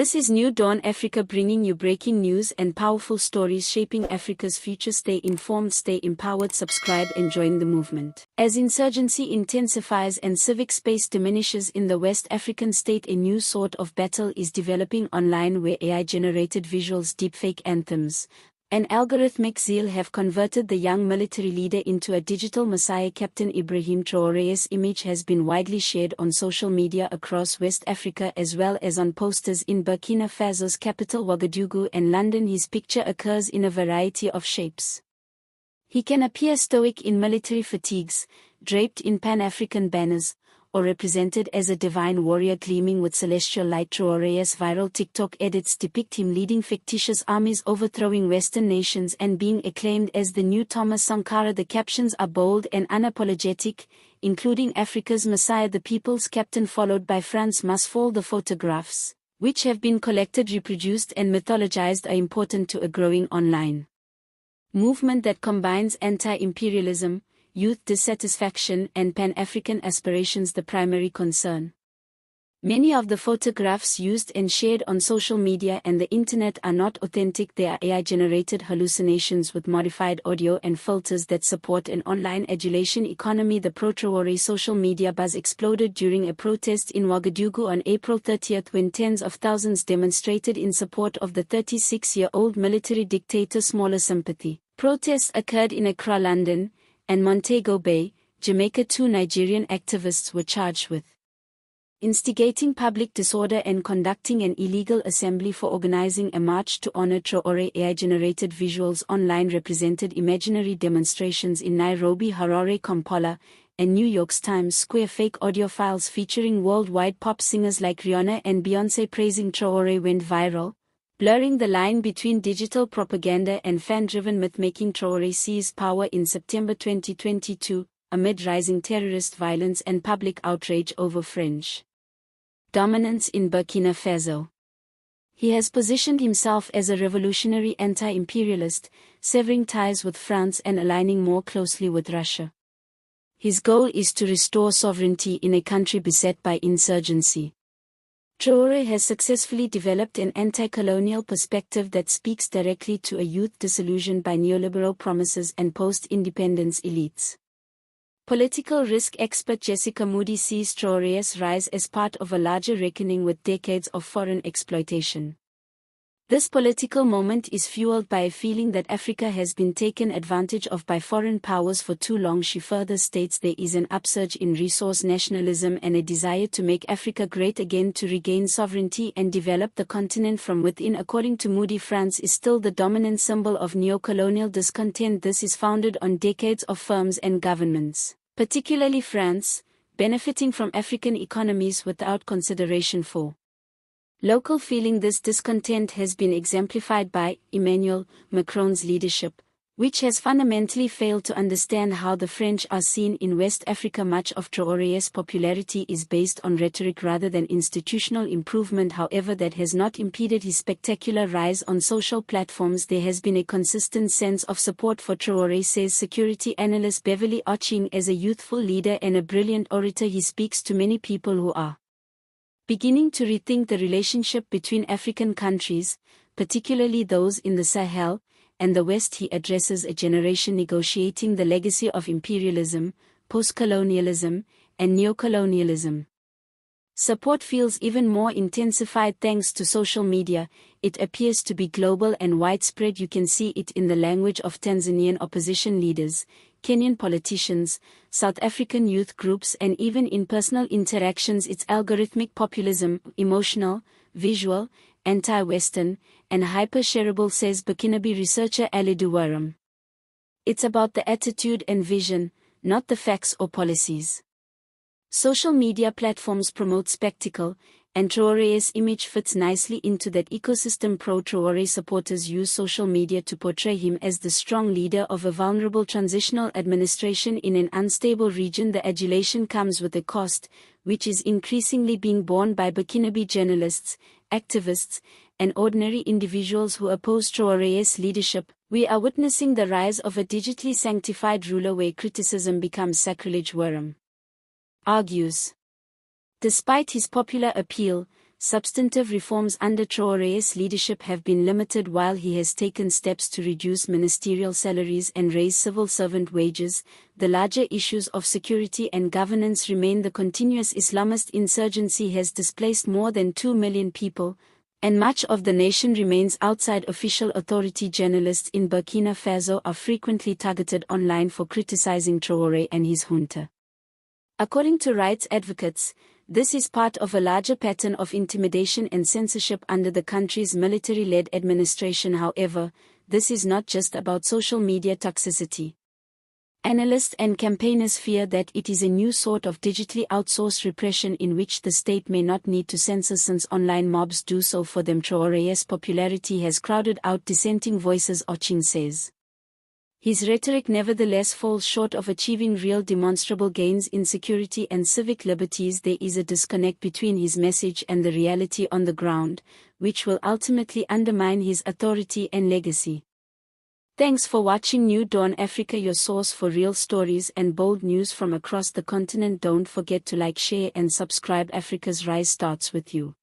This is New Dawn Africa, bringing you breaking news and powerful stories shaping Africa's future. Stay informed, stay empowered, subscribe and join the movement. As insurgency intensifies and civic space diminishes in the West African state, a new sort of battle is developing online where AI-generated visuals, deepfake anthems, and algorithmic zeal have converted the young military leader into a digital messiah. Captain Ibrahim Traoré's image has been widely shared on social media across West Africa as well as on posters in Burkina Faso's capital Ouagadougou and London. His picture occurs in a variety of shapes. He can appear stoic in military fatigues, draped in Pan-African banners, or represented as a divine warrior gleaming with celestial light. Traoré's viral TikTok edits depict him leading fictitious armies, overthrowing Western nations and being acclaimed as the new Thomas Sankara. The captions are bold and unapologetic, including Africa's Messiah, the people's captain, followed by France must fall. The photographs, which have been collected, reproduced and mythologized, are important to a growing online movement that combines anti-imperialism, youth dissatisfaction and Pan-African aspirations. The primary concern. Many of the photographs used and shared on social media and the internet are not authentic. They are AI-generated hallucinations with modified audio and filters that support an online adulation economy. The pro-Traoré social media buzz exploded during a protest in Ouagadougou on April 30 when tens of thousands demonstrated in support of the 36-year-old military dictator. Smaller sympathy protests occurred in Accra, London, and Montego Bay, Jamaica. Two Nigerian activists were charged with instigating public disorder and conducting an illegal assembly for organizing a march to honor Traoré. AI-generated visuals online represented imaginary demonstrations in Nairobi, Harare, Kampala, and New York's Times Square. Fake audio files featuring worldwide pop singers like Rihanna and Beyoncé praising Traoré went viral, blurring the line between digital propaganda and fan-driven myth-making. Traoré seized power in September 2022, amid rising terrorist violence and public outrage over French dominance in Burkina Faso. He has positioned himself as a revolutionary anti-imperialist, severing ties with France and aligning more closely with Russia. His goal is to restore sovereignty in a country beset by insurgency. Traoré has successfully developed an anti-colonial perspective that speaks directly to a youth disillusioned by neoliberal promises and post-independence elites. Political risk expert Jessica Moody sees Traoré's rise as part of a larger reckoning with decades of foreign exploitation. This political moment is fueled by a feeling that Africa has been taken advantage of by foreign powers for too long. She further states there is an upsurge in resource nationalism and a desire to make Africa great again, to regain sovereignty and develop the continent from within. According to Moody, France is still the dominant symbol of neo-colonial discontent. This is founded on decades of firms and governments, particularly France, benefiting from African economies without consideration for local feeling. This discontent has been exemplified by Emmanuel Macron's leadership, which has fundamentally failed to understand how the French are seen in West Africa. Much of Traoré's popularity is based on rhetoric rather than institutional improvement. However, that has not impeded his spectacular rise on social platforms. There has been a consistent sense of support for Traoré, says security analyst Beverly Oching. As a youthful leader and a brilliant orator, he speaks to many people who are beginning to rethink the relationship between African countries, particularly those in the Sahel and the West. He addresses a generation negotiating the legacy of imperialism, post-colonialism, and neocolonialism. Support feels even more intensified thanks to social media. It appears to be global and widespread. You can see it in the language of Tanzanian opposition leaders, Kenyan politicians, South African youth groups, and even in personal interactions. It's algorithmic populism, emotional, visual, anti-Western, and hyper-shareable, says Burkinabe researcher Ali Duwaram. It's about the attitude and vision, not the facts or policies. Social media platforms promote spectacle, and Traoré's image fits nicely into that ecosystem. Pro-Traoré supporters use social media to portray him as the strong leader of a vulnerable transitional administration in an unstable region. The adulation comes with a cost, which is increasingly being borne by Burkinabe journalists, activists, and ordinary individuals who oppose Traoré's leadership. We are witnessing the rise of a digitally sanctified ruler where criticism becomes sacrilege. Waram argues. Despite his popular appeal, substantive reforms under Traoré's leadership have been limited while he has taken steps to reduce ministerial salaries and raise civil servant wages. The larger issues of security and governance remain. The continuous Islamist insurgency has displaced more than 2 million people, and much of the nation remains outside official authority. Journalists in Burkina Faso are frequently targeted online for criticizing Traoré and his junta. According to rights advocates, this is part of a larger pattern of intimidation and censorship under the country's military-led administration. However, this is not just about social media toxicity. Analysts and campaigners fear that it is a new sort of digitally outsourced repression in which the state may not need to censor since online mobs do so for them. Traoré's popularity has crowded out dissenting voices, Ochin says. His rhetoric nevertheless falls short of achieving real demonstrable gains in security and civic liberties. There is a disconnect between his message and the reality on the ground, which will ultimately undermine his authority and legacy. Thanks for watching New Dawn Africa, your source for real stories and bold news from across the continent. Don't forget to like, share and subscribe. Africa's rise starts with you.